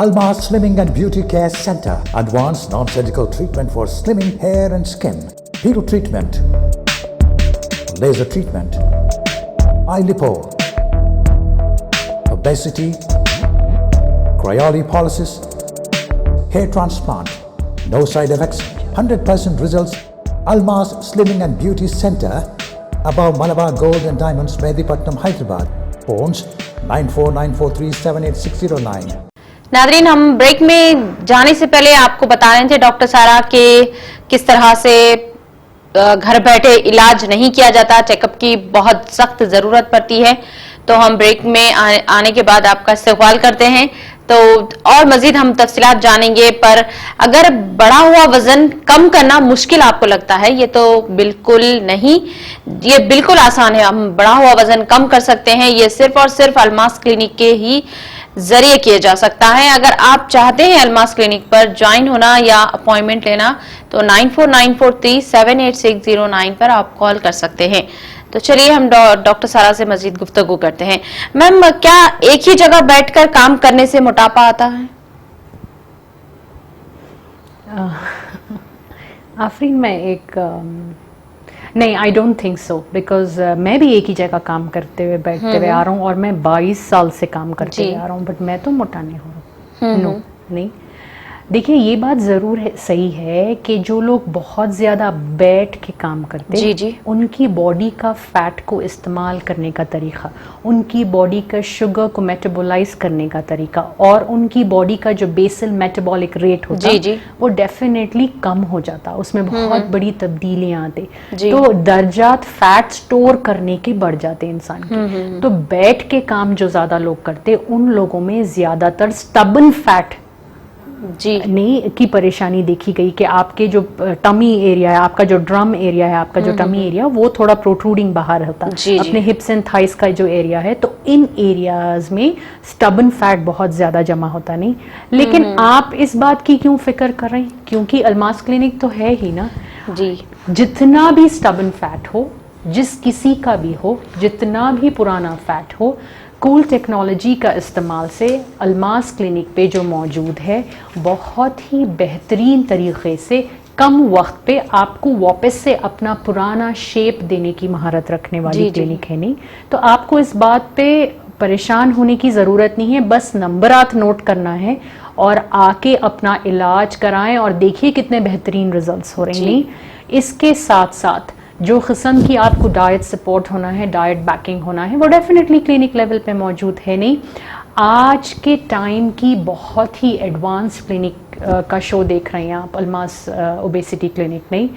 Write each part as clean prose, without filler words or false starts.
Almas Slimming and Beauty Care Center. Advanced non-surgical treatment for slimming hair and skin. Peel treatment. Laser treatment. Eye lipo. Obesity. Cryolipolysis. Hair transplant. No side effects. 100% results. Almas Slimming and Beauty Center. Above Malabar Gold and Diamonds, Mehdipatnam, Hyderabad. Phones 9494378609. Nadreen, हम break में जाने से पहले आपको बता रहे थे doctor सारा के किस तरह से घर बैठे इलाज नहीं किया जाता, चेकअप की बहुत सख्त जरूरत पड़ती है। तो हम ब्रेक में आने के बाद आपका इस्तेमाल करते हैं तो और मजीद हम तफसीलात जानेंगे। पर अगर बढ़ा हुआ वजन कम करना मुश्किल आपको लगता है, ये तो बिल्कुल नहीं, ये बिल्कुल आसान है। हम बढ़ा हुआ वजन कम कर सकते हैं, ये सिर्फ और सिर्फ अलमास क्लिनिक के ही जरिए किया जा सकता है। अगर आप चाहते हैं अलमास क्लिनिक पर ज्वाइन होना या अपॉइंटमेंट लेना तो 9494378609 पर आप कॉल कर सकते हैं। तो चलिए हम डॉक्टर सारा से मजीद गुफ्तगू करते हैं। मैम, क्या एक ही जगह बैठकर काम करने से मोटापा आता है? आफरीन, मैं एक नहीं, I don't think so, because मैं भी एक ही जगह काम करते हुए बैठते हुए आ रहा हूँ और मैं 22 साल से काम करते हुए आ रहा हूँ, बट मैं तो मोटा नहीं हो रहा। नो, नहीं। देखिए, ये बात ज़रूर है, सही है कि जो लोग बहुत ज़्यादा बैठ के काम करते हैं, जी, उनकी बॉडी का फैट को इस्तेमाल करने का तरीक़ा, उनकी बॉडी का शुगर को मेटाबोलाइज करने का तरीका और उनकी बॉडी का जो बेसल मेटाबॉलिक रेट होता है वो डेफिनेटली कम हो जाता, उसमें बहुत बड़ी तब्दीलियाँ आती, तो दर्जात फैट स्टोर करने के बढ़ जाते इंसान के। तो बैठ के काम जो ज़्यादा लोग करते उन लोगों में ज़्यादातर स्टबन फैट नहीं की परेशानी देखी गई कि आपके जो टमी एरिया है, आपका जो ड्रम एरिया है, आपका जो टमी एरिया वो थोड़ा प्रोट्रूडिंग बाहर होता है, अपने हिप्स एंड थाइस का जो एरिया है, तो इन एरियाज में स्टबन फैट बहुत ज्यादा जमा होता नहीं। लेकिन आप इस बात की क्यों फिक्र कर रहे हैं? क्योंकि अलमास क्लिनिक तो है ही ना जी। जितना भी स्टबन फैट हो, जिस किसी का भी हो, जितना भी पुराना फैट हो, कूल टेक्नोलॉजी का इस्तेमाल से अलमास क्लिनिक पे जो मौजूद है बहुत ही बेहतरीन तरीक़े से कम वक्त पे आपको वापस से अपना पुराना शेप देने की महारत रखने वाली क्लिनिक है। नहीं तो आपको इस बात पे परेशान होने की ज़रूरत नहीं है, बस नंबरात नोट करना है और आके अपना इलाज कराएं और देखिए कितने बेहतरीन रिजल्ट्स हो रहे हैं। इसके साथ साथ जो किस्म की आपको डाइट सपोर्ट होना है, डाइट बैकिंग होना है, वो डेफिनेटली क्लिनिक लेवल पे मौजूद है। नहीं, आज के टाइम की बहुत ही एडवांस क्लिनिक का शो देख रहे हैं आप, अलमास ओबेसिटी क्लिनिक। नहीं,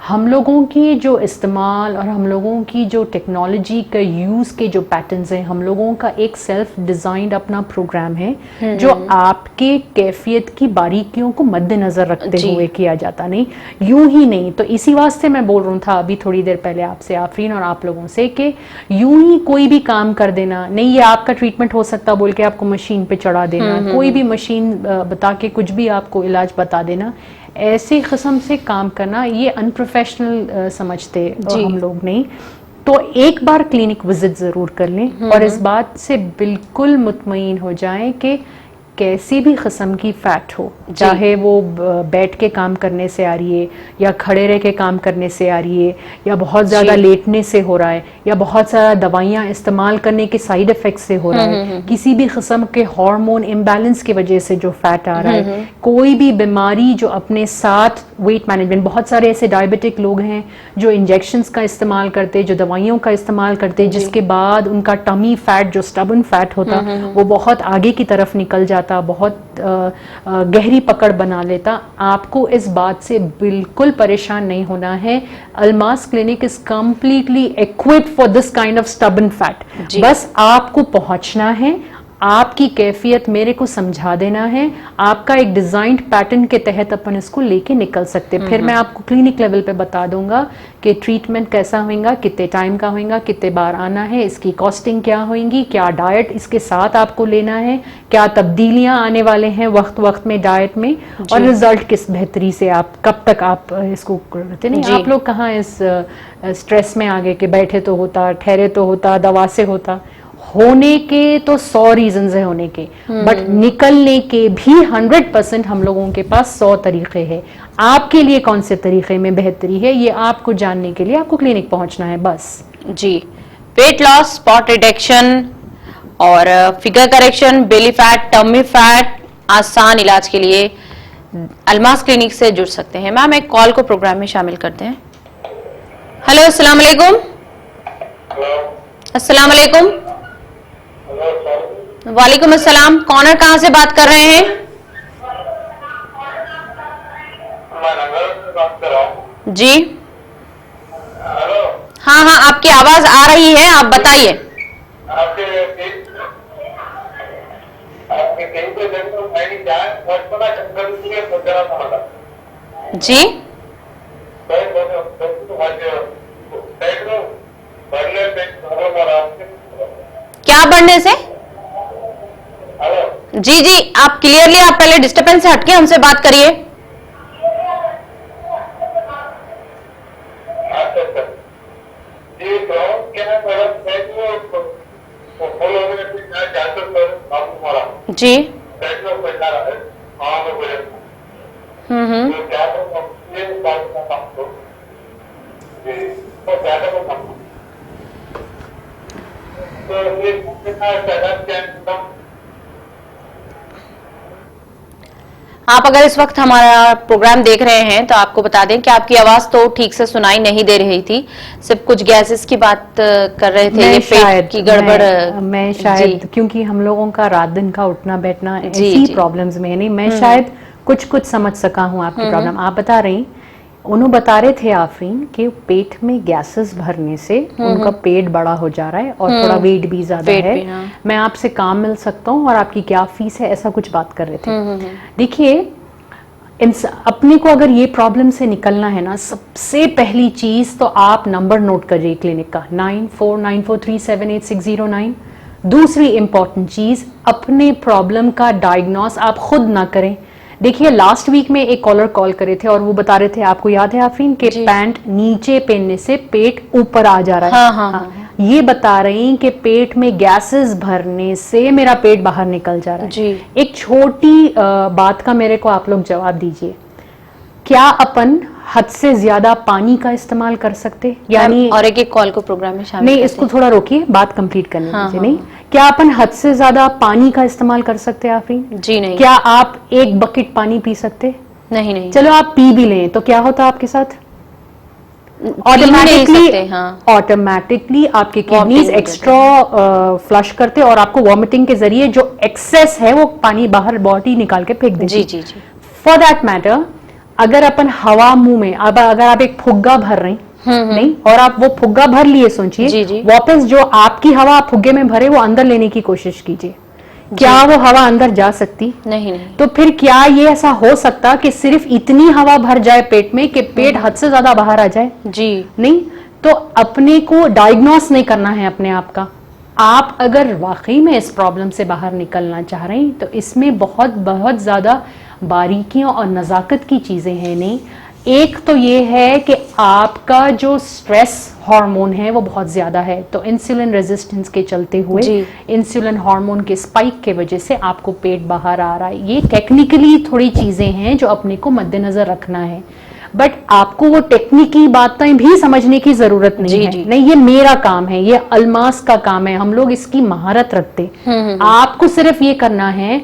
हम लोगों की जो इस्तेमाल और हम लोगों की जो टेक्नोलॉजी का यूज़ के जो पैटर्न्स हैं, हम लोगों का एक सेल्फ डिज़ाइंड अपना प्रोग्राम है जो आपके कैफियत की बारीकियों को मद्देनज़र रखते हुए किया जाता, नहीं यूं ही नहीं। तो इसी वास्ते मैं बोल रहा था अभी थोड़ी देर पहले आपसे आफरीन और आप लोगों से कि यूं ही कोई भी काम कर देना नहीं, ये आपका ट्रीटमेंट हो सकता बोल के आपको मशीन पे चढ़ा देना, कोई भी मशीन बता के कुछ भी आपको इलाज बता देना, ऐसे किस्म से काम करना ये अनप्रोफेशनल समझते हम लोग। नहीं तो एक बार क्लिनिक विजिट ज़रूर कर लें और इस बात से बिल्कुल मुतमईन हो जाएं कि कैसी भी किस्म की फ़ैट हो, चाहे वो बैठ के काम करने से आ रही है या खड़े रह के काम करने से आ रही है या बहुत ज़्यादा लेटने से हो रहा है या बहुत सारा दवाइयाँ इस्तेमाल करने के साइड इफ़ेक्ट से हो रहा है, किसी भी किस्म के हार्मोन इम्बैलेंस की वजह से जो फैट आ रहा है, कोई भी बीमारी जो अपने साथ वेट मैनेजमेंट, बहुत सारे ऐसे डायबिटिक लोग हैं जो इंजेक्शंस का इस्तेमाल करते, जो दवाइयों का इस्तेमाल करते, जिसके बाद उनका टमी फैट जो स्टबन फैट होता वो बहुत आगे की तरफ निकल जाता, बहुत गहरी पकड़ बना लेता। आपको इस बात से बिल्कुल परेशान नहीं होना है। Almas clinic is completely equipped for this kind of stubborn fat. बस आपको पहुंचना है, आपकी कैफियत मेरे को समझा देना है, आपका एक डिजाइंड पैटर्न के तहत अपन इसको लेके निकल सकते। फिर मैं आपको क्लिनिक लेवल पे बता दूंगा कि ट्रीटमेंट कैसा होगा, कितने टाइम का होगा, कितने बार आना है, इसकी कॉस्टिंग क्या होगी, क्या डाइट इसके साथ आपको लेना है, क्या तब्दीलियां आने वाले हैं वक्त वक्त में डाइट में, और रिजल्ट किस बेहतरी से आप कब तक आप इसको करते। नहीं, आप लोग कहाँ इस स्ट्रेस में आ गए कि बैठे तो होता, ठहरे तो होता, दवा से होता, होने के तो 100 रीजंस है होने के, बट निकलने के भी 100% हम लोगों के पास 100 तरीके हैं। आपके लिए कौन से तरीके में बेहतरी है, ये आपको जानने के लिए आपको क्लिनिक पहुंचना है बस। जी, वेट लॉस, स्पॉट रिडक्शन और figure correction, belly fat, tummy fat, आसान इलाज के लिए अलमास क्लिनिक से जुड़ सकते हैं। मैम एक कॉल को प्रोग्राम में शामिल करते हैं। हेलो, अस्सलाम वालेकुम। अस्सलाम वालेकुम। वालेकुम अस्सलाम। कौन और कहां से बात कर रहे हैं? जी हाँ हाँ, आपकी आवाज आ रही है, आप बताइए। जी क्या बढ़ने से? जी जी, आप क्लियरली, आप पहले डिस्टर्बेंस से हटके हमसे बात करिए। जी आप अगर इस वक्त हमारा प्रोग्राम देख रहे हैं तो आपको बता दें कि आपकी आवाज तो ठीक से सुनाई नहीं दे रही थी, सिर्फ कुछ गैसेस की बात कर रहे थे, ये पेट की गड़बड़। मैं शायद क्योंकि हम लोगों का रात दिन का उठना बैठना जी, ऐसी जी। प्रॉब्लम्स में नहीं, मैं शायद कुछ समझ सका हूँ आपकी प्रॉब्लम। आप बता रही, उन्होंने बता रहे थे आफरीन कि पेट में गैसेस भरने से उनका पेट बड़ा हो जा रहा है और थोड़ा वेट भी ज्यादा वेट है। भी, हाँ। मैं आपसे काम मिल सकता हूँ और आपकी क्या फीस है, ऐसा कुछ बात कर रहे थे। देखिए, अपने को अगर ये प्रॉब्लम से निकलना है ना, सबसे पहली चीज तो आप नंबर नोट करिए क्लिनिक का 9494378609। दूसरी इंपॉर्टेंट चीज, अपने प्रॉब्लम का डायग्नोस आप खुद ना करें। देखिए, लास्ट वीक में एक कॉलर कॉल करे थे और वो बता रहे थे, आपको याद है आफरीन, कि पैंट नीचे पहनने से पेट ऊपर आ जा रहा है। हाँ। ये बता रही कि पेट में गैसेस भरने से मेरा पेट बाहर निकल जा रहा है। जी। एक छोटी बात का मेरे को आप लोग जवाब दीजिए, क्या अपन हद से ज्यादा पानी का इस्तेमाल कर सकते? यानी और एक कॉल को प्रोग्राम में शामिल नहीं, करते इसको थोड़ा रोकिए, बात कंप्लीट करने दीजिए। नहीं, हाँ। क्या अपन हद से ज्यादा पानी का इस्तेमाल कर सकते हैं आफरीन? हैं। जी नहीं। क्या आप एक बकेट पानी पी सकते? नहीं। चलो आप पी भी लें तो क्या होता आपके साथ? हाँ। ऑटोमेटिकली आपके Vomiting किडनीज हो एक्स्ट्रा फ्लश करते और आपको वॉमिटिंग के जरिए जो एक्सेस है वो पानी बाहर बॉडी निकाल के फेंक देती। जी। फॉर दैट मैटर, अगर अपन हवा मुंह में, अब अगर आप एक फुग्गा भर रही नहीं और आप वो फुग्गा भर लिए, सोचिए जी। वापस जो आपकी हवा आप फुग्गे में भरे वो अंदर लेने की कोशिश कीजिए, क्या वो हवा अंदर जा सकती? नहीं। तो फिर क्या ये ऐसा हो सकता कि सिर्फ इतनी हवा भर जाए पेट में कि पेट हद से ज्यादा बाहर आ जाए? जी नहीं। तो अपने को डायग्नोस नहीं करना है अपने आप का। आप अगर वाकई में इस प्रॉब्लम से बाहर निकलना चाह रहे हैं तो इसमें बहुत ज्यादा बारीकियों और नज़ाकत की चीजें हैं। नहीं, एक तो ये है कि आपका जो स्ट्रेस हार्मोन है वो बहुत ज्यादा है, तो इंसुलिन रेजिस्टेंस के चलते हुए इंसुलिन हार्मोन के स्पाइक के वजह से आपको पेट बाहर आ रहा है। ये टेक्निकली थोड़ी चीजें हैं जो अपने को मद्देनजर रखना है, बट आपको वो टेक्निकी बातें भी समझने की जरूरत नहीं है। नहीं, ये मेरा काम है, ये अलमास का काम है, हम लोग इसकी महारत रखते। आपको सिर्फ ये करना है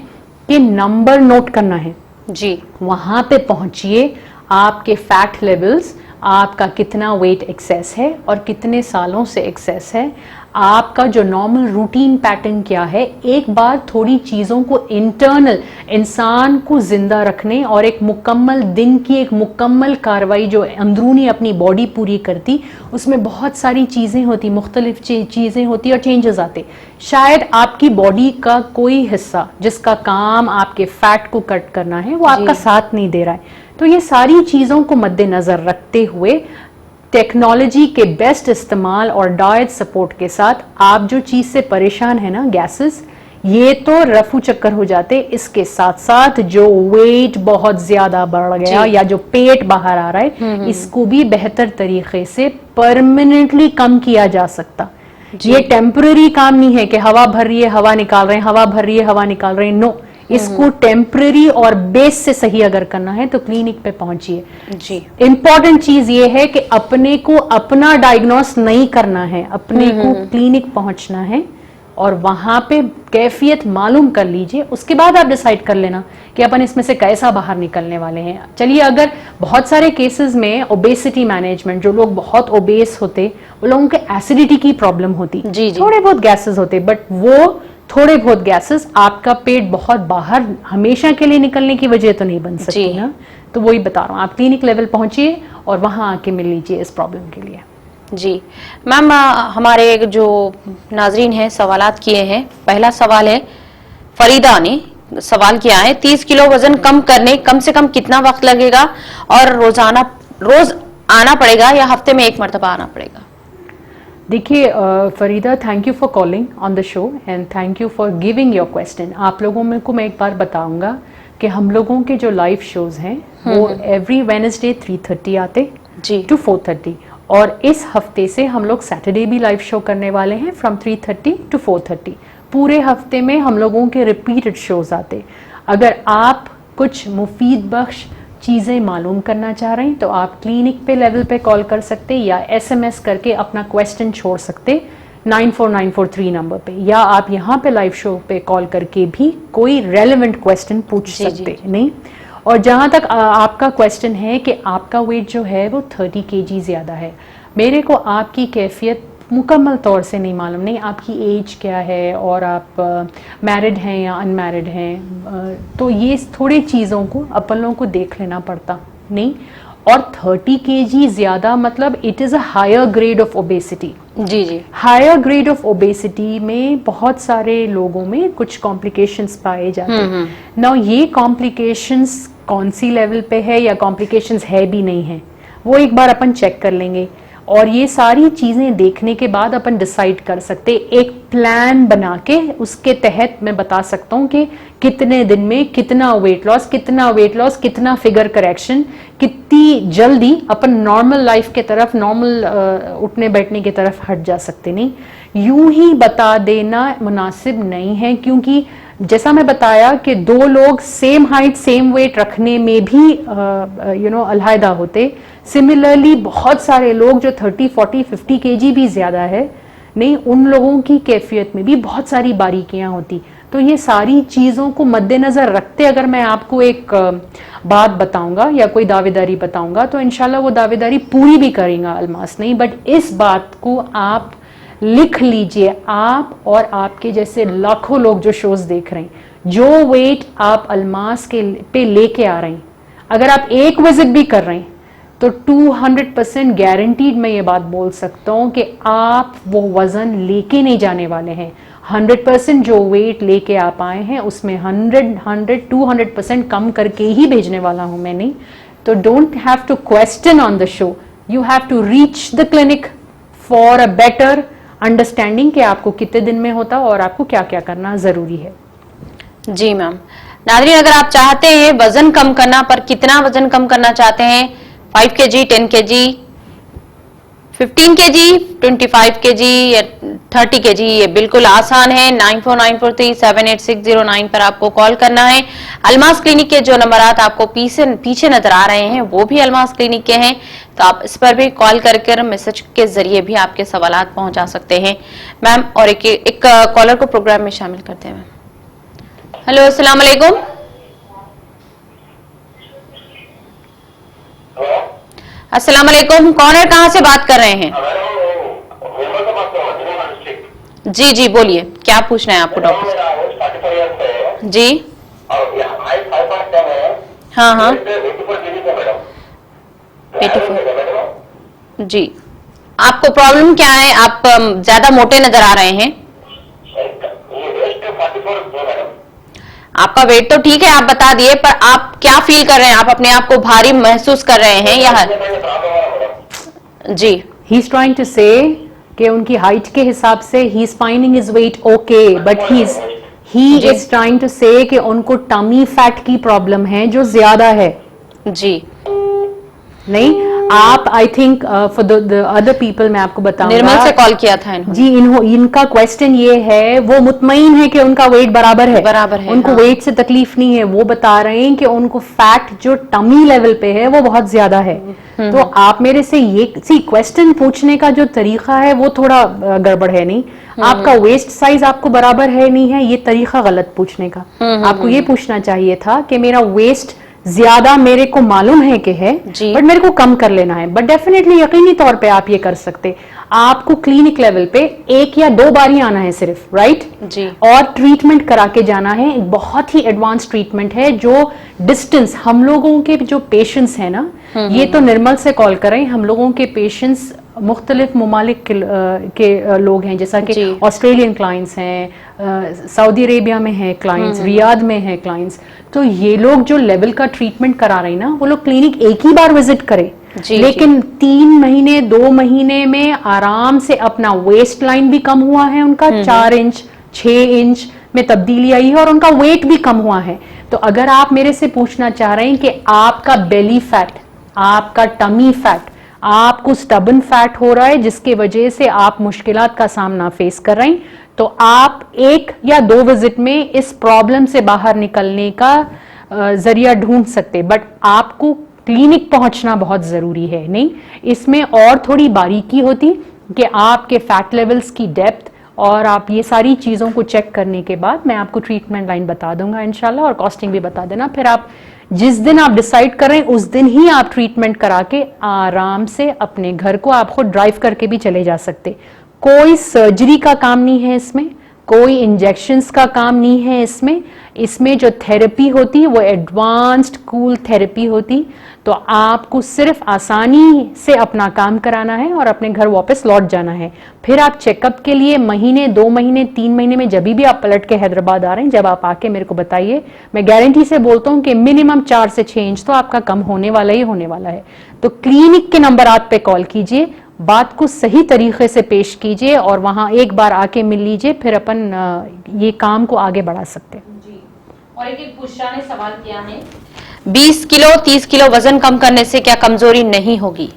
कि नंबर नोट करना है। जी, वहां पे पहुंचिए, आपके फैट लेवल्स, आपका कितना वेट एक्सेस है और कितने सालों से एक्सेस है, आपका जो नॉर्मल रूटीन पैटर्न क्या है। एक बार थोड़ी चीज़ों को इंटरनल इंसान को जिंदा रखने और एक मुकम्मल दिन की एक मुकम्मल कार्रवाई जो अंदरूनी अपनी बॉडी पूरी करती, उसमें बहुत सारी चीज़ें होती, मुख्तलिफ चीज़ें होती और चेंजेस आते। शायद आपकी बॉडी का कोई हिस्सा जिसका काम आपके फैट को कट करना है वो आपका साथ नहीं दे रहा है। तो ये सारी चीज़ों को मद्देनज़र रखते हुए टेक्नोलॉजी के बेस्ट इस्तेमाल और डाइट सपोर्ट के साथ आप जो चीज़ से परेशान है ना, गैसेस, ये तो रफू चक्कर हो जाते। इसके साथ साथ जो वेट बहुत ज्यादा बढ़ गया या जो पेट बाहर आ रहा है, इसको भी बेहतर तरीके से परमानेंटली कम किया जा सकता। ये टेम्पररी काम नहीं है कि हवा भर रही है हवा निकाल रहे हैं, हवा भर रही है हवा निकाल रहे हैं। नो, इसको टेम्पररी और बेस से सही अगर करना है तो क्लिनिक पे पहुंचिए। जी, इंपॉर्टेंट चीज ये है कि अपने को अपना डायग्नोस नहीं करना है, अपने को क्लिनिक पहुंचना है और वहां पे कैफियत मालूम कर लीजिए। उसके बाद आप डिसाइड कर लेना कि अपन इसमें से कैसा बाहर निकलने वाले हैं। चलिए, अगर बहुत सारे केसेस में ओबेसिटी मैनेजमेंट, जो लोग बहुत ओबेस होते वो लोगों के एसिडिटी की प्रॉब्लम होती, जी, जी। थोड़े बहुत गैसेस होते, बट वो थोड़े बहुत गैसेस आपका पेट बहुत बाहर हमेशा के लिए निकलने की वजह तो नहीं बन सकती जी। ना। तो वही बता रहा हूँ, आप क्लिनिक लेवल पहुंचिए और वहां आके मिल लीजिए इस प्रॉब्लम के लिए। जी मैम, हमारे जो नाजरीन हैं सवालात किए हैं। पहला सवाल है, फरीदा ने सवाल किया है, 30 किलो वजन कम करने कम से कम कितना वक्त लगेगा और रोज आना पड़ेगा या हफ्ते में एक मरतबा आना पड़ेगा? देखिए Farida, thank you for calling on the show and thank you for giving your question. आप लोगों में को मैं एक बार बताऊंगा कि हम लोगों के जो लाइव शोज हैं वो एवरी वेडनेसडे 3:30 आते जी टू 4:30, और इस हफ्ते से हम लोग सैटरडे भी लाइव शो करने वाले हैं फ्रॉम 3:30 टू 4:30। पूरे हफ्ते में हम लोगों के रिपीटेड शोज आते। अगर आप कुछ मुफीद बख्श चीज़ें मालूम करना चाह रहे हैं तो आप क्लिनिक पे लेवल पे कॉल कर सकते या SMS करके अपना क्वेश्चन छोड़ सकते 94943 नंबर पे, या आप यहाँ पे लाइव शो पे कॉल करके भी कोई रेलेवेंट क्वेश्चन पूछ सकते नहीं। और जहाँ तक आपका क्वेश्चन है कि आपका वेट जो है वो 30 kg ज़्यादा है, मेरे को आपकी कैफियत मुकम्मल तौर से नहीं मालूम, नहीं आपकी एज क्या है और आप मैरिड हैं या अनमैरिड हैं, तो ये थोड़ी चीज़ों को अपन लोगों को देख लेना पड़ता नहीं। और 30 kg ज़्यादा मतलब it is a higher grade of obesity. जी जी, हायर ग्रेड ऑफ ओबेसिटी में बहुत सारे लोगों में कुछ कॉम्प्लिकेशंस पाए जाते हैं। नाउ ये कॉम्प्लिकेशंस कौन सी लेवल पे है या कॉम्प्लिकेशंस है भी नहीं है, वो एक बार अपन चेक कर लेंगे और ये सारी चीज़ें देखने के बाद अपन डिसाइड कर सकते, एक प्लान बना के उसके तहत मैं बता सकता हूँ कि कितने दिन में कितना वेट लॉस, कितना फिगर करेक्शन, कितनी जल्दी अपन नॉर्मल लाइफ के तरफ, नॉर्मल उठने बैठने की तरफ हट जा सकते। नहीं यूं ही बता देना मुनासिब नहीं है, क्योंकि जैसा मैं बताया कि दो लोग सेम हाइट सेम वेट रखने में भी अलहदा होते, सिमिलरली बहुत सारे लोग जो 30, 40, 50 kg भी ज़्यादा है, नहीं उन लोगों की कैफियत में भी बहुत सारी बारीकियां होती। तो ये सारी चीज़ों को मद्देनज़र रखते अगर मैं आपको एक बात बताऊंगा या कोई दावेदारी बताऊंगा तो इंशाल्लाह वो दावेदारी पूरी भी करेंगे अलमास नहीं, बट इस बात को आप लिख लीजिए, आप और आपके जैसे लाखों लोग जो शोज देख रहे हैं, जो वेट आप अलमास के पे लेके आ रहे हैं, अगर आप एक विजिट भी कर रहे हैं तो 200% गारंटीड मैं ये बात बोल सकता हूँ कि आप वो वजन लेके नहीं जाने वाले हैं। 100% जो वेट लेके आप आए हैं उसमें 200% कम करके ही भेजने वाला हूँ मैं, नहीं तो don't have to question on the show, you have to reach the clinic for a better understanding कि आपको कितने दिन में होता और आपको क्या क्या करना जरूरी है। जी मैम। नाज़रीन, अगर आप चाहते हैं वजन कम करना, पर कितना वजन कम करना चाहते हैं, 5 kg, 10 kg, 15 kg, 25 kg या 30 kg, ये बिल्कुल आसान है। 9494378609 पर आपको कॉल करना है। अलमास क्लिनिक के जो नंबरात आपको पीछे नजर आ रहे हैं वो भी अलमास क्लिनिक के हैं, तो आप इस पर भी कॉल कर मैसेज के जरिए भी आपके सवालात पहुंचा सकते हैं मैम। और एक कॉलर को प्रोग्राम में शामिल करते हैं मैम। हेलो, अस्सलाम वालेकुम। अस्सलाम वालेकुम, कौन है, कहाँ से बात कर रहे हैं? जी जी, बोलिए, क्या पूछना है आपको डॉक्टर? जी हाँ हाँ, 84। जी, आपको प्रॉब्लम क्या है? आप ज्यादा मोटे नजर आ रहे हैं। आपका वेट तो ठीक है, आप बता दिए, पर आप क्या फील कर रहे हैं? आप अपने आप को भारी महसूस कर रहे हैं या? जी, he is trying to say कि उनकी हाइट के हिसाब से he is finding his weight okay, but he is trying to say कि उनको टमी फैट की प्रॉब्लम है जो ज्यादा है। जी, नहीं आप I think for the other people मैं आपको बताऊंगा, निर्मल से कॉल किया था इन्होंने। जी इनका क्वेश्चन ये है, वो मुतमईन है कि उनका वेट बराबर है, उनको हाँ। वेट से तकलीफ नहीं है। वो बता रहे हैं कि उनको फैट जो टमी लेवल पे है वो बहुत ज्यादा है। तो आप मेरे से ये क्वेश्चन पूछने का जो तरीका है वो थोड़ा गड़बड़ है। नहीं, आपका वेस्ट साइज आपको बराबर है नहीं है, ये तरीका गलत पूछने का। आपको ये पूछना चाहिए था कि मेरा वेस्ट ज्यादा मेरे को मालूम है कि है, बट मेरे को कम कर लेना है। बट डेफिनेटली यकीनी तौर पे आप ये कर सकते। आपको क्लिनिक लेवल पे 1 या 2 बार ही आना है सिर्फ, राइट जी, और ट्रीटमेंट करा के जाना है। एक बहुत ही एडवांस ट्रीटमेंट है जो डिस्टेंस हम लोगों के जो पेशेंट्स हैं ना, ये तो निर्मल से कॉल करें, हम लोगों के पेशेंट्स मुख्तलिफ ममालिक के लोग हैं, जैसा कि ऑस्ट्रेलियन क्लाइंट्स हैं, सऊदी अरेबिया में हैं क्लाइंट्स, रियाद में हैं क्लाइंट्स। तो ये लोग जो लेवल का ट्रीटमेंट करा रहे हैं ना, वो लोग क्लिनिक एक ही बार विजिट करें, लेकिन 3 महीने 2 महीने में आराम से अपना वेस्ट लाइन भी कम हुआ है उनका, 4 इंच 6 इंच में तब्दीली आई है और उनका वेट भी कम हुआ है। तो अगर आप मेरे से पूछना चाह रहे हैं कि आपका बेली फैट, आपका टमी फैट, आपको स्टबन फैट हो रहा है जिसके वजह से आप मुश्किलात का सामना फेस कर रहे हैं, तो आप 1 या 2 विजिट में इस प्रॉब्लम से बाहर निकलने का जरिया ढूंढ सकते। बट आपको क्लिनिक पहुंचना बहुत जरूरी है। नहीं, इसमें और थोड़ी बारीकी होती कि आपके फैट लेवल्स की डेप्थ और आप ये सारी चीज़ों को चेक करने के बाद मैं आपको ट्रीटमेंट लाइन बता दूंगा इंशाल्लाह, और कॉस्टिंग भी बता देना। फिर आप जिस दिन आप डिसाइड कर रहे हैं उस दिन ही आप ट्रीटमेंट करा के आराम से अपने घर को आप खुद ड्राइव करके भी चले जा सकते। कोई सर्जरी का काम नहीं है इसमें, कोई इंजेक्शंस का काम नहीं है इसमें जो थेरेपी होती वो एडवांस्ड कूल थेरेपी होती। तो आपको सिर्फ आसानी से अपना काम कराना है और अपने घर वापस लौट जाना है। फिर आप चेकअप के लिए महीने 2 महीने 3 महीने में जब भी आप पलट के हैदराबाद आ रहे हैं, जब आप आके मेरे को बताइए, मैं गारंटी से बोलता हूं कि मिनिमम 4 से 6 इंच तो आपका कम होने वाला ही होने वाला है। तो क्लिनिक के नंबरात पे कॉल कीजिए, बात को सही तरीके से पेश कीजिए और वहां एक बार आके मिल लीजिए, फिर अपन ये काम को आगे बढ़ा सकते हैं। जी। और एक पुष्पा ने सवाल किया है, 20 किलो 30 किलो वजन कम करने से क्या कमजोरी नहीं होगी?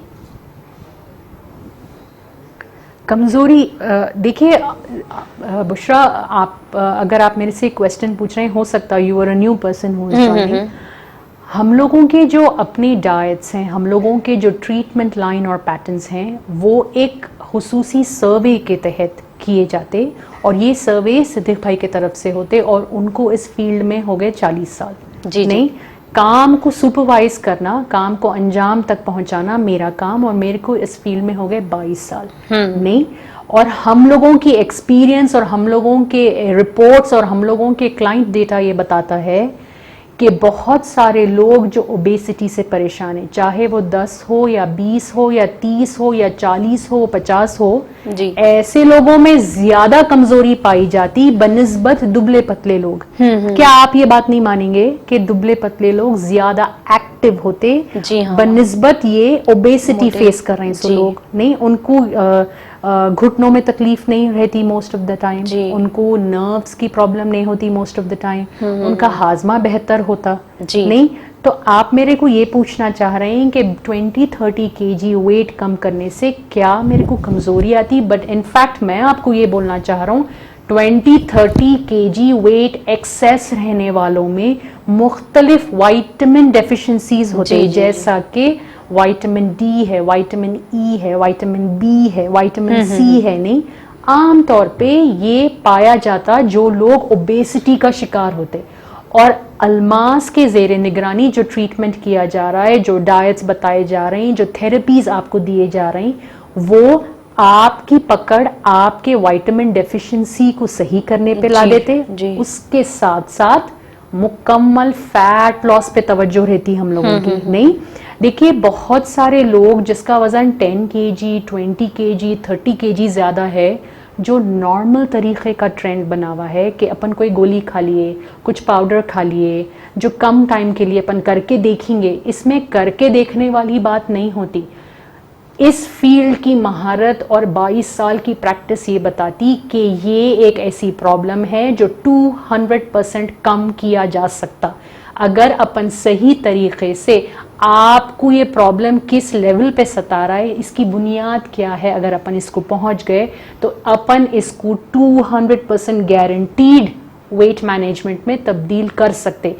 कमजोरी देखिए बुशरा, आप अगर आप मेरे से क्वेश्चन पूछ रहे हैं, हो सकता है you are a new person who is joining. हम लोगों के जो अपनी डाइट्स हैं, हम लोगों के जो ट्रीटमेंट लाइन और पैटर्न्स हैं, वो एक खुसूसी सर्वे के तहत किए जाते, और ये सर्वे सिद्दीक भाई की तरफ से होते, और उनको इस फील्ड में हो गए 40 साल। नहीं, काम को सुपरवाइज करना, काम को अंजाम तक पहुंचाना मेरा काम, और मेरे को इस फील्ड में हो गए 22 साल। नहीं, और हम लोगों की एक्सपीरियंस और हम लोगों के रिपोर्ट्स और हम लोगों के क्लाइंट डेटा ये बताता है कि बहुत सारे लोग जो ओबेसिटी से परेशान हैं, चाहे वो 10 हो या 20 हो या 30 हो या 40 हो 50 हो, ऐसे लोगों में ज्यादा कमजोरी पाई जाती बनिस्बत दुबले पतले लोग। क्या आप ये बात नहीं मानेंगे कि दुबले पतले लोग ज्यादा एक्टिव होते बनिस्बत ये ओबेसिटी फेस कर रहे हैं? सो लोग नहीं, उनको घुटनों में तकलीफ नहीं रहती मोस्ट ऑफ द टाइम, उनको नर्व्स की प्रॉब्लम नहीं होती मोस्ट ऑफ द टाइम, उनका हाजमा बेहतर होता। नहीं, तो आप मेरे को ये पूछना चाह रहे हैं कि 20-30 kg वेट कम करने से क्या मेरे को कमजोरी आती? बट इनफैक्ट मैं आपको ये बोलना चाह रहा हूँ, 20-30 kg वेट एक्सेस रहने वालों में मुख्तलिफ वाइटामिन डेफिशिएंसीज होते हैं, जैसा कि विटामिन डी है, विटामिन ई है, विटामिन बी है, विटामिन सी है। नहीं, आमतौर पे ये पाया जाता जो लोग ओबेसिटी का शिकार होते, और अल्मास के ज़ेरे निगरानी जो ट्रीटमेंट किया जा रहा है, जो डाइट्स बताए जा रहे हैं, जो थेरेपीज आपको दिए जा रहे हैं, वो आपकी पकड़ आपके विटामिन डेफिशिएंसी को सही करने पे ला देते। उसके साथ साथ मुकम्मल फैट लॉस पे तवज्जो रहती हम लोगों की। नहीं, देखिए बहुत सारे लोग जिसका वजन 10 kg 20 kg 30 kg ज्यादा है, जो नॉर्मल तरीके का ट्रेंड बना हुआ है कि अपन कोई गोली खा लिए, कुछ पाउडर खा लिए, जो कम टाइम के लिए अपन करके देखेंगे, इसमें करके देखने वाली बात नहीं होती। इस फील्ड की महारत और 22 साल की प्रैक्टिस ये बताती कि ये एक ऐसी प्रॉब्लम है जो 200% कम किया जा सकता अगर अपन सही तरीके से आपको ये प्रॉब्लम किस लेवल पे सता रहा है, इसकी बुनियाद क्या है, अगर अपन इसको पहुंच गए तो अपन इसको 200% गारंटीड वेट मैनेजमेंट में तब्दील कर सकते।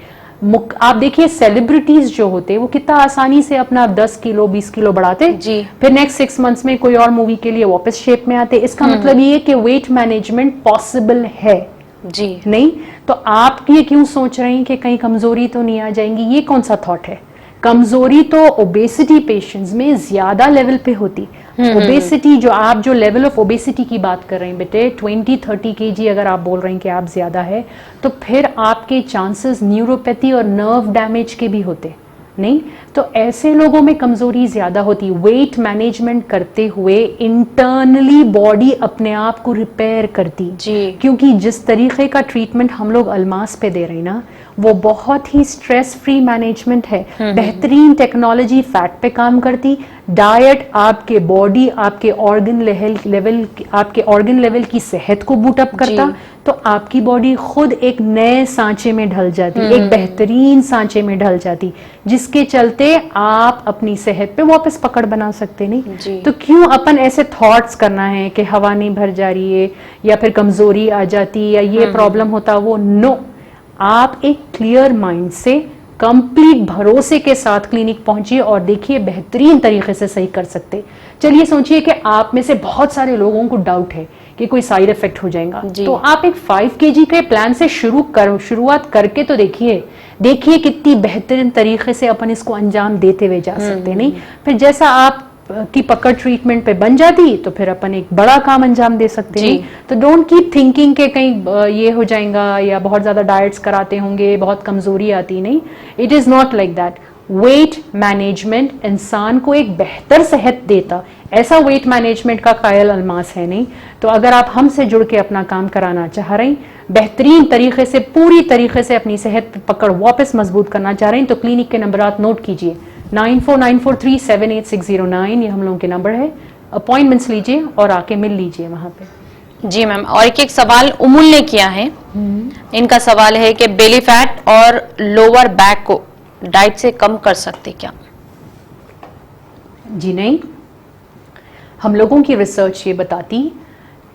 आप देखिए सेलिब्रिटीज जो होते वो कितना आसानी से अपना 10 किलो 20 किलो बढ़ाते जी। फिर नेक्स्ट 6 मंथ्स में कोई और मूवी के लिए वापस शेप में आते। इसका मतलब ये कि वेट मैनेजमेंट पॉसिबल है जी। नहीं तो आप ये क्यों सोच रहे हैं कि कहीं कमजोरी तो नहीं आ जाएंगी? ये कौन सा थॉट है? कमजोरी तो ओबेसिटी पेशेंट्स में ज्यादा लेवल पे होती। ओबेसिटी जो लेवल ऑफ ओबेसिटी की बात कर रहे हैं बेटे 20-30 kg अगर आप बोल रहे हैं कि आप ज्यादा है तो फिर आपके चांसेस न्यूरोपैथी और नर्व डैमेज के भी होते नहीं। तो ऐसे लोगों में कमजोरी ज्यादा होती। वेट मैनेजमेंट करते हुए इंटरनली बॉडी अपने आप को रिपेयर करती जी। क्योंकि जिस तरीके का ट्रीटमेंट हम लोग अल्मास पे दे रहे हैं ना वो बहुत ही स्ट्रेस फ्री मैनेजमेंट है। बेहतरीन टेक्नोलॉजी फैट पे काम करती, डाइट आपके बॉडी आपके ऑर्गन लेवल की सेहत को बूट अप करता तो आपकी बॉडी खुद एक नए सांचे में ढल जाती, एक बेहतरीन सांचे में ढल जाती जिसके चलते आप अपनी सेहत पे वापस पकड़ बना सकते नहीं। तो क्यों अपन ऐसे थॉट्स करना है कि हवा नहीं भर जा रही है या फिर कमजोरी आ जाती या ये प्रॉब्लम होता वो नो। आप एक क्लियर माइंड से कंप्लीट भरोसे के साथ क्लिनिक पहुंचिए और देखिए बेहतरीन तरीके से सही कर सकते। चलिए सोचिए कि आप में से बहुत सारे लोगों को डाउट है कि कोई साइड इफेक्ट हो जाएगा तो आप एक 5 kg के प्लान से शुरुआत करके तो देखिए कितनी बेहतरीन तरीके से अपन इसको अंजाम देते हुए जा सकते नहीं। फिर जैसा आप की पकड़ ट्रीटमेंट पे बन जाती तो फिर अपन एक बड़ा काम अंजाम दे सकते हैं। तो डोंट कीप थिंकिंग के कहीं ये हो जाएगा या बहुत ज्यादा डाइट्स कराते होंगे बहुत कमजोरी आती नहीं। It is not like that. Weight management इंसान को एक बेहतर सेहत देता, ऐसा वेट मैनेजमेंट का कायल अल्मास है नहीं। तो अगर आप हमसे जुड़ के अपना काम कराना चाह रहे हैं, बेहतरीन तरीके से पूरी तरीके से अपनी सेहत पकड़ वापस मजबूत करना चाह रहे हैं तो क्लिनिक के नंबर आप नोट कीजिए 9494378609 ये हम लोगों के नंबर है। अपॉइंटमेंट्स लीजिए और आके मिल लीजिए वहां पे। जी मैम, और एक सवाल उमुल ने किया है। इनका सवाल है कि बेली फैट और लोअर बैक को डाइट से कम कर सकते क्या? जी नहीं, हम लोगों की रिसर्च ये बताती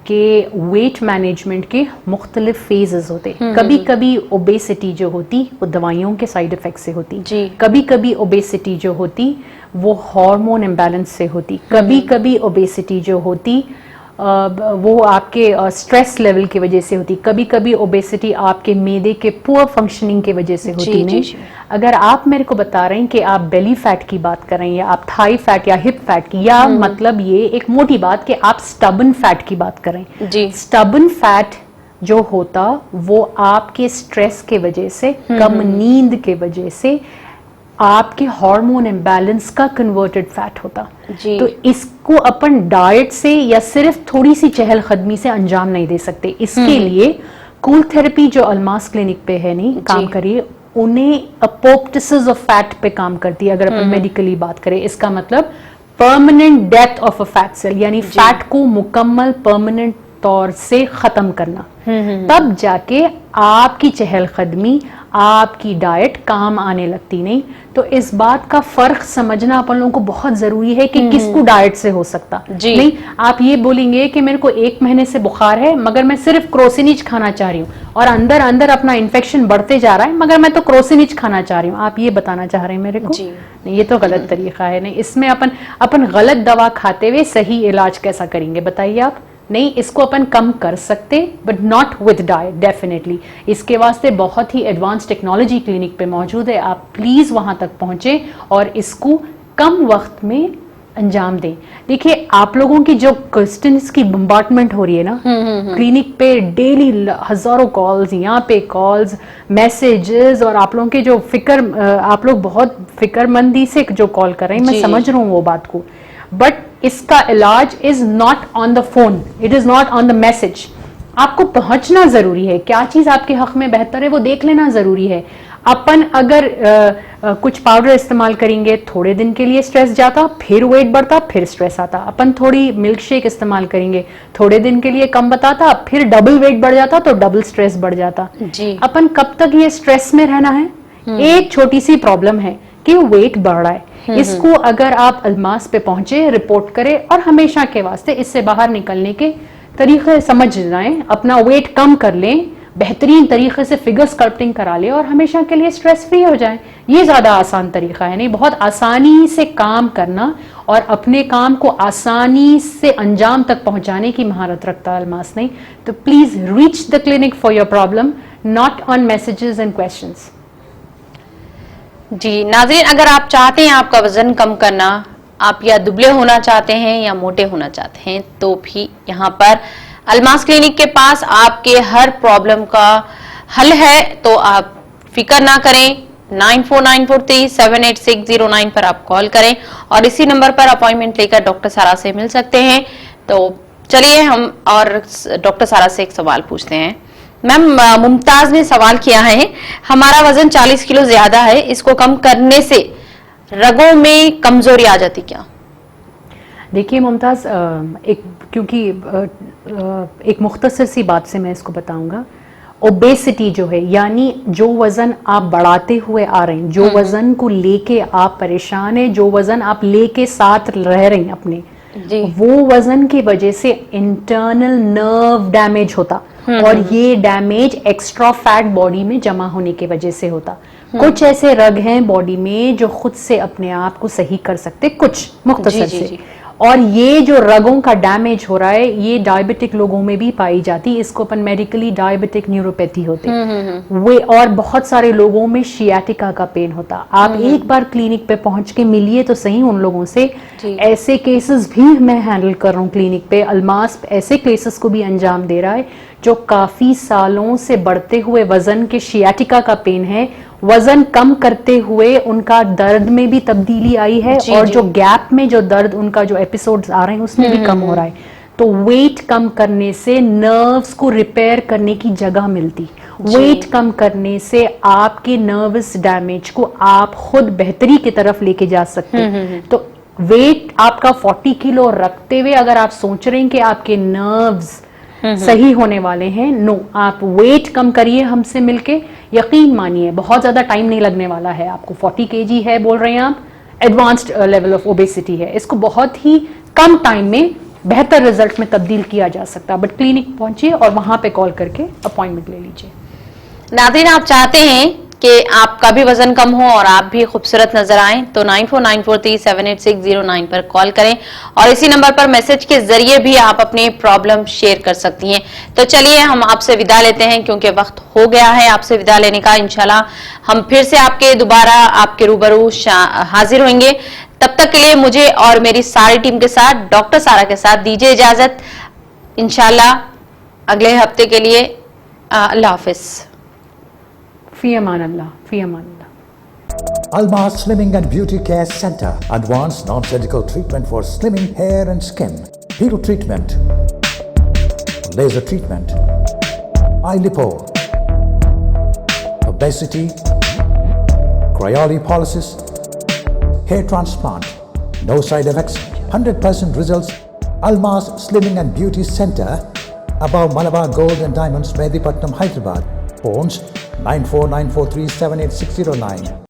कि वेट मैनेजमेंट के मुख्तलिफ फेजेस होते। कभी कभी ओबेसिटी जो होती वो दवाइयों के साइड इफेक्ट से होती, कभी कभी ओबेसिटी जो होती वो हार्मोन इम्बैलेंस से होती, कभी कभी ओबेसिटी जो होती वो आपके स्ट्रेस लेवल की वजह से होती, कभी कभी ओबेसिटी आपके मैदे के पुअर फंक्शनिंग की वजह से होती। नहीं, अगर आप मेरे को बता रहे हैं कि आप बेली फैट की बात कर रहे हैं या आप थाई फैट या हिप फैट की या मतलब ये एक मोटी बात कि आप स्टबन फैट की बात कर रहे हैं। स्टबन फैट जो होता वो आपके स्ट्रेस के वजह से, कम नींद के वजह से आपके हार्मोन इम्बैलेंस का कन्वर्टेड फैट होता। तो इसको अपन डाइट से या सिर्फ थोड़ी सी चहलकदमी से अंजाम नहीं दे सकते। इसके लिए कूल थेरेपी जो अल्मास क्लिनिक पे है नहीं काम करिए, उन्हें अपोप्टोसिस ऑफ फैट पे काम करती है। अगर अपन मेडिकली बात करें इसका मतलब permanent death of a fat cell, यानी फैट को मुकम्मल परमानेंट तौर से खत्म करना। तब जाके आपकी चहलकदमी आपकी डाइट काम आने लगती। नहीं तो इस बात का फर्क समझना अपन लोगों को बहुत जरूरी है कि किसको डाइट से हो सकता। नहीं आप ये बोलेंगे कि मेरे को 1 महीने से बुखार है मगर मैं सिर्फ क्रोसिनिज खाना चाह रही हूँ और अंदर अंदर अपना इन्फेक्शन बढ़ते जा रहा है मगर मैं तो क्रोसिनिज खाना चाह रही हूँ, आप ये बताना चाह रहे हैं मेरे को? नहीं, ये तो गलत तरीका है। नहीं, इसमें अपन गलत दवा खाते हुए सही इलाज कैसा करेंगे बताइए आप? नहीं, इसको अपन कम कर सकते but not with diet definitely. इसके वास्ते बहुत ही एडवांस टेक्नोलॉजी क्लिनिक पे मौजूद है, आप प्लीज वहां तक पहुंचे और इसको कम वक्त में अंजाम दें। देखिए आप लोगों की जो क्वेश्चंस की बम्बार्टमेंट हो रही है ना क्लिनिक पे, डेली हजारों कॉल्स, यहाँ पे कॉल्स, मैसेजेस, और आप लोगों के जो आप लोग बहुत फिक्रमंदी से जो कॉल कर रहे हैं, मैं समझ रहा हूँ वो बात को, बट इसका इलाज is not on the phone, it is not on the message. आपको पहुंचना जरूरी है, क्या चीज आपके हक में बेहतर है वो देख लेना जरूरी है। अपन अगर कुछ पाउडर इस्तेमाल करेंगे थोड़े दिन के लिए स्ट्रेस जाता, फिर वेट बढ़ता, फिर स्ट्रेस आता। अपन थोड़ी मिल्क शेक इस्तेमाल करेंगे थोड़े दिन के लिए कम बताता, फिर डबल वेट बढ़ जाता तो डबल स्ट्रेस बढ़ जाता। अपन कब तक ये स्ट्रेस में रहना है? एक छोटी सी प्रॉब्लम है कि वेट बढ़ रहा है। इसको अगर आप अल्मास पे पहुंचे, रिपोर्ट करें और हमेशा के वास्ते इससे बाहर निकलने के तरीके समझ जाएं, अपना वेट कम कर लें, बेहतरीन तरीके से फिगर स्कल्पटिंग करा ले और हमेशा के लिए स्ट्रेस फ्री हो जाए। ये ज्यादा आसान तरीका है, नहीं बहुत आसानी से काम करना और अपने काम को आसानी से अंजाम तक पहुंचाने की महारत रखता है अल्मास नहीं। तो please reach the clinic for your problem, not on messages and questions. जी नाज़रीन, अगर आप चाहते हैं आपका वजन कम करना, आप या दुबले होना चाहते हैं या मोटे होना चाहते हैं, तो भी यहाँ पर अल्मास क्लिनिक के पास आपके हर प्रॉब्लम का हल है। तो आप फिक्र ना करें, 9494378609 पर आप कॉल करें और इसी नंबर पर अपॉइंटमेंट लेकर डॉक्टर सारा से मिल सकते हैं। तो चलिए हम और डॉक्टर सारा से एक सवाल पूछते हैं। मैम, मुमताज ने सवाल किया है, हमारा वजन 40 किलो ज्यादा है, इसको कम करने से रगों में कमजोरी आ जाती क्या? देखिए मुमताज, क्योंकि एक मुख्तसर सी बात से मैं इसको बताऊंगा। ओबेसिटी जो है, यानी जो वजन आप बढ़ाते हुए आ रहे हैं, जो वजन को लेके आप परेशान हैं, जो वजन आप लेके साथ रह रहे हैं अपने जी। वो वजन की वजह से इंटरनल नर्व डैमेज होता और ये डैमेज एक्स्ट्रा फैट बॉडी में जमा होने की वजह से होता। कुछ ऐसे रग हैं बॉडी में जो खुद से अपने आप को सही कर सकते, कुछ मुख्तसर जी, से। जी। और ये जो रगों का डैमेज हो रहा है, ये डायबिटिक लोगों में भी पाई जाती, इसको अपन मेडिकली डायबिटिक न्यूरोपैथी होते वे। और बहुत सारे लोगों में शियाटिका का पेन होता। आप एक बार क्लिनिक पे पहुंच के मिलिए तो सही उन लोगों से। ऐसे केसेस भी मैं हैंडल कर रहा हूँ क्लिनिक पे। अल्मास ऐसे केसेस को भी अंजाम दे रहा है जो काफी सालों से बढ़ते हुए वजन के शियाटिका का पेन है, वजन कम करते हुए उनका दर्द में भी तब्दीली आई है और जो गैप में जो दर्द उनका जो एपिसोड्स आ रहे हैं उसमें भी कम हो रहा है। तो वेट कम करने से नर्व्स को रिपेयर करने की जगह मिलती, वेट कम करने से आपके नर्वस डैमेज को आप खुद बेहतरी की तरफ लेके जा सकते हैं। तो वेट आपका 40 किलो रखते हुए अगर आप सोच रहे हैं कि आपके नर्व्स सही होने वाले हैं, नो, आप वेट कम करिए हमसे मिलके। यकीन मानिए बहुत ज्यादा टाइम नहीं लगने वाला है आपको। 40 kg है बोल रहे हैं आप, एडवांस्ड लेवल ऑफ ओबेसिटी है, इसको बहुत ही कम टाइम में बेहतर रिजल्ट में तब्दील किया जा सकता है। बट क्लिनिक पहुंचिए और वहां पे कॉल करके अपॉइंटमेंट ले लीजिए। नाज़रीन, आप चाहते हैं कि आपका भी वजन कम हो और आप भी खूबसूरत नजर आएं, तो 9494378609 पर कॉल करें और इसी नंबर पर मैसेज के जरिए भी आप अपने प्रॉब्लम शेयर कर सकती हैं। तो चलिए हम आपसे विदा लेते हैं क्योंकि वक्त हो गया है आपसे विदा लेने का। इंशाल्लाह हम फिर से दोबारा आपके रूबरू हाजिर होंगे। तब तक के लिए मुझे और मेरी सारी टीम के साथ, डॉक्टर सारा के साथ दीजिए इजाजत। इंशाल्लाह अगले हफ्ते के लिए अल्लाह हाफिज। फी अमान अल्लाह, फी अमान अल्लाह। Almas Slimming and Beauty Care Center. Advanced non-surgical treatment for slimming hair and skin. Peel treatment. Laser treatment. Eye lipo. Obesity. Cryolipolysis. Hair transplant. No side effects. 100% results. Almas Slimming and Beauty Center. Above Malabar Gold and Diamonds, Medipatnam, Hyderabad. Phones 9494378609.